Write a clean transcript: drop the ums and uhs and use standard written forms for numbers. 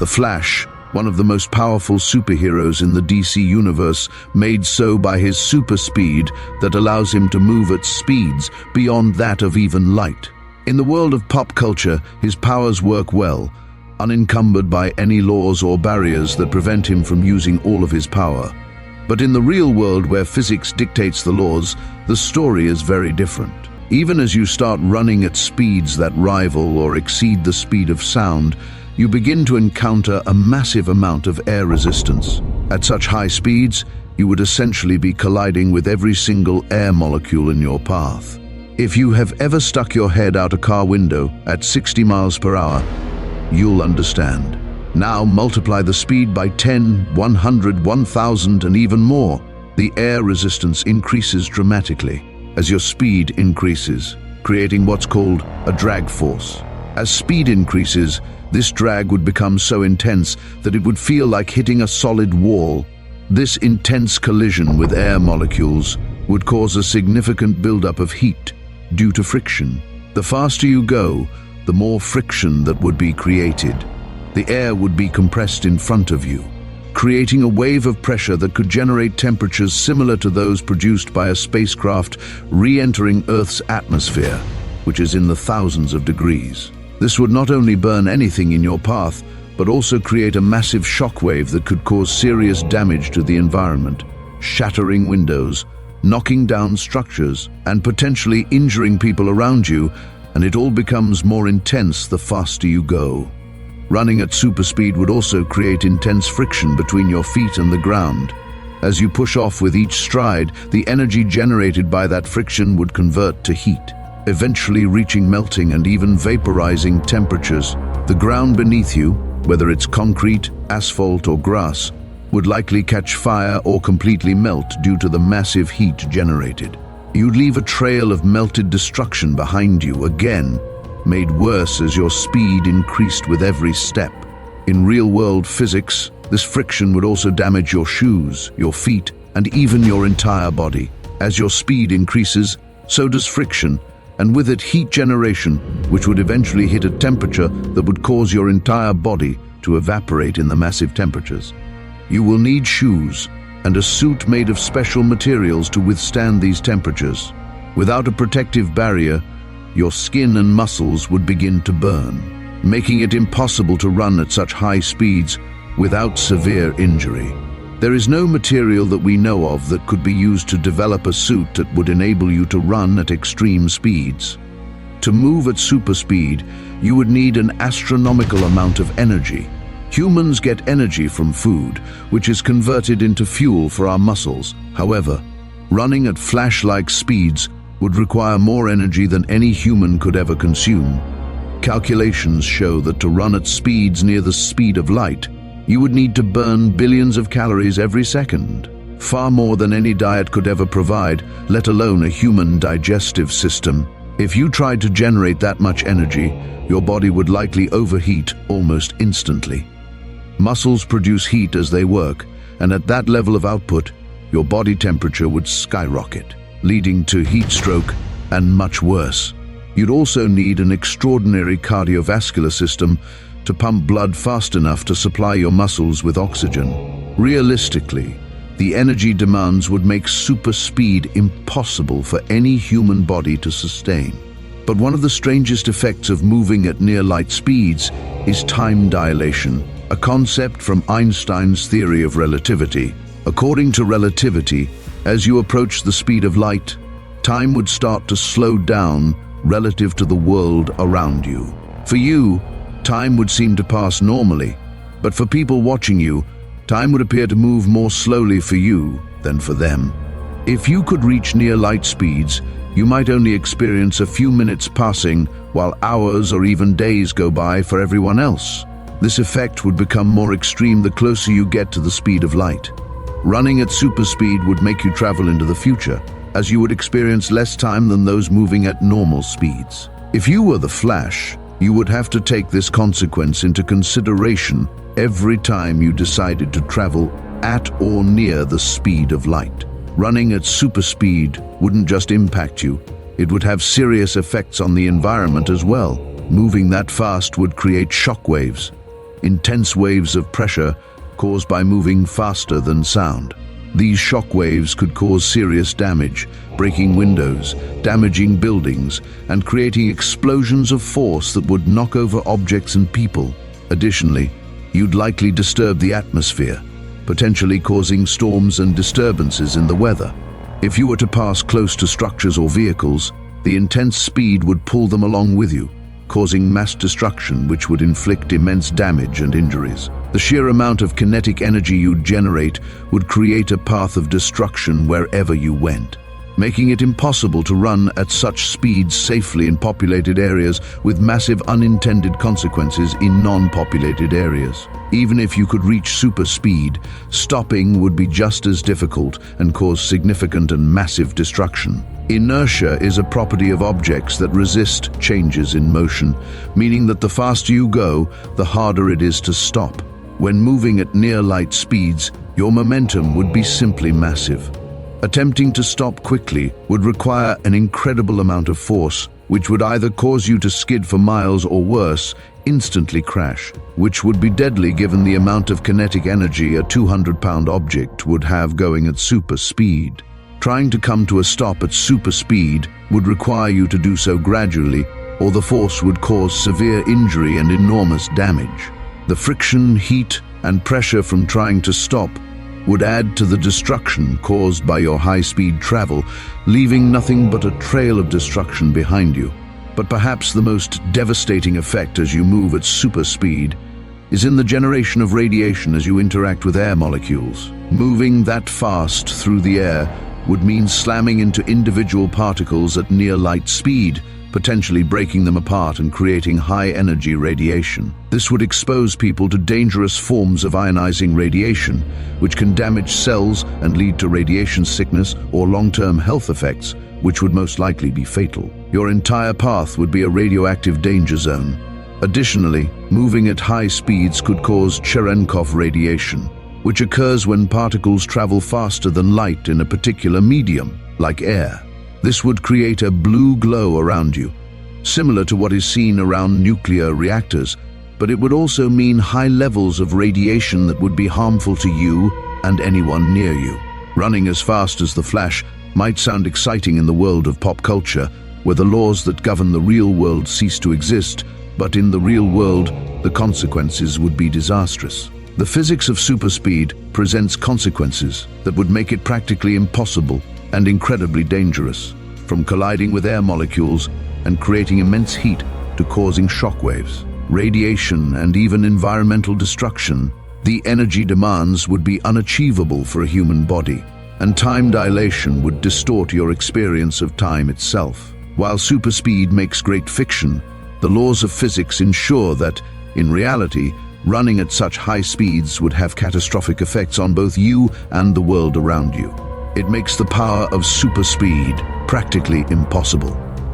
The Flash, one of the most powerful superheroes in the DC universe, made so by his super speed that allows him to move at speeds beyond that of even light. In the world of pop culture, his powers work well, unencumbered by any laws or barriers that prevent him from using all of his power. But in the real world, where physics dictates the laws, the story is very different. Even as you start running at speeds that rival or exceed the speed of sound, you begin to encounter a massive amount of air resistance. At such high speeds, you would essentially be colliding with every single air molecule in your path. If you have ever stuck your head out a car window at 60 miles per hour, you'll understand. Now multiply the speed by 10, 100, 1000 and even more. The air resistance increases dramatically as your speed increases, creating what's called a drag force. As speed increases, this drag would become so intense that it would feel like hitting a solid wall. This intense collision with air molecules would cause a significant buildup of heat due to friction. The faster you go, the more friction that would be created. The air would be compressed in front of you, creating a wave of pressure that could generate temperatures similar to those produced by a spacecraft re-entering Earth's atmosphere, which is in the thousands of degrees. This would not only burn anything in your path, but also create a massive shockwave that could cause serious damage to the environment, shattering windows, knocking down structures, and potentially injuring people around you, and it all becomes more intense the faster you go. Running at super speed would also create intense friction between your feet and the ground. As you push off with each stride, the energy generated by that friction would convert to heat, eventually reaching melting and even vaporizing temperatures. The ground beneath you, whether it's concrete, asphalt, or grass, would likely catch fire or completely melt due to the massive heat generated. You'd leave a trail of melted destruction behind you, again, made worse as your speed increased with every step. In real-world physics, this friction would also damage your shoes, your feet, and even your entire body. As your speed increases, so does friction, and with it heat generation, which would eventually hit a temperature that would cause your entire body to evaporate in the massive temperatures. You will need shoes and a suit made of special materials to withstand these temperatures. Without a protective barrier, your skin and muscles would begin to burn, making it impossible to run at such high speeds without severe injury. There is no material that we know of that could be used to develop a suit that would enable you to run at extreme speeds. To move at super speed, you would need an astronomical amount of energy. Humans get energy from food, which is converted into fuel for our muscles. However, running at flash-like speeds would require more energy than any human could ever consume. Calculations show that to run at speeds near the speed of light, you would need to burn billions of calories every second, far more than any diet could ever provide, let alone a human digestive system. If you tried to generate that much energy, your body would likely overheat almost instantly. Muscles produce heat as they work, and at that level of output, your body temperature would skyrocket, leading to heat stroke and much worse. You'd also need an extraordinary cardiovascular system to pump blood fast enough to supply your muscles with oxygen. Realistically, the energy demands would make super speed impossible for any human body to sustain. But one of the strangest effects of moving at near light speeds is time dilation, a concept from Einstein's theory of relativity. According to relativity, as you approach the speed of light, time would start to slow down relative to the world around you. For you, time would seem to pass normally, but for people watching you, time would appear to move more slowly for you than for them. If you could reach near light speeds, you might only experience a few minutes passing while hours or even days go by for everyone else. This effect would become more extreme the closer you get to the speed of light. Running at super speed would make you travel into the future, as you would experience less time than those moving at normal speeds. If you were the Flash, you would have to take this consequence into consideration every time you decided to travel at or near the speed of light. Running at super speed wouldn't just impact you, it would have serious effects on the environment as well. Moving that fast would create shock waves, intense waves of pressure caused by moving faster than sound. These shock waves could cause serious damage, breaking windows, damaging buildings, and creating explosions of force that would knock over objects and people. Additionally, you'd likely disturb the atmosphere, potentially causing storms and disturbances in the weather. If you were to pass close to structures or vehicles, the intense speed would pull them along with you, causing mass destruction which would inflict immense damage and injuries. The sheer amount of kinetic energy you'd generate would create a path of destruction wherever you went, making it impossible to run at such speeds safely in populated areas, with massive unintended consequences in non-populated areas. Even if you could reach super speed, stopping would be just as difficult and cause significant and massive destruction. Inertia is a property of objects that resist changes in motion, meaning that the faster you go, the harder it is to stop. When moving at near light speeds, your momentum would be simply massive. Attempting to stop quickly would require an incredible amount of force, which would either cause you to skid for miles or worse, instantly crash, which would be deadly given the amount of kinetic energy a 200-pound object would have going at super speed. Trying to come to a stop at super speed would require you to do so gradually, or the force would cause severe injury and enormous damage. The friction, heat, and pressure from trying to stop would add to the destruction caused by your high-speed travel, leaving nothing but a trail of destruction behind you. But perhaps the most devastating effect as you move at super speed is in the generation of radiation as you interact with air molecules. Moving that fast through the air would mean slamming into individual particles at near light speed, potentially breaking them apart and creating high-energy radiation. This would expose people to dangerous forms of ionizing radiation, which can damage cells and lead to radiation sickness or long-term health effects, which would most likely be fatal. Your entire path would be a radioactive danger zone. Additionally, moving at high speeds could cause Cherenkov radiation, which occurs when particles travel faster than light in a particular medium, like air. This would create a blue glow around you, similar to what is seen around nuclear reactors, but it would also mean high levels of radiation that would be harmful to you and anyone near you. Running as fast as the Flash might sound exciting in the world of pop culture, where the laws that govern the real world cease to exist, but in the real world, the consequences would be disastrous. The physics of superspeed presents consequences that would make it practically impossible and incredibly dangerous, from colliding with air molecules and creating immense heat to causing shockwaves, radiation, and even environmental destruction. The energy demands would be unachievable for a human body, and time dilation would distort your experience of time itself. While superspeed makes great fiction, the laws of physics ensure that, in reality, running at such high speeds would have catastrophic effects on both you and the world around you. It makes the power of superspeed practically impossible.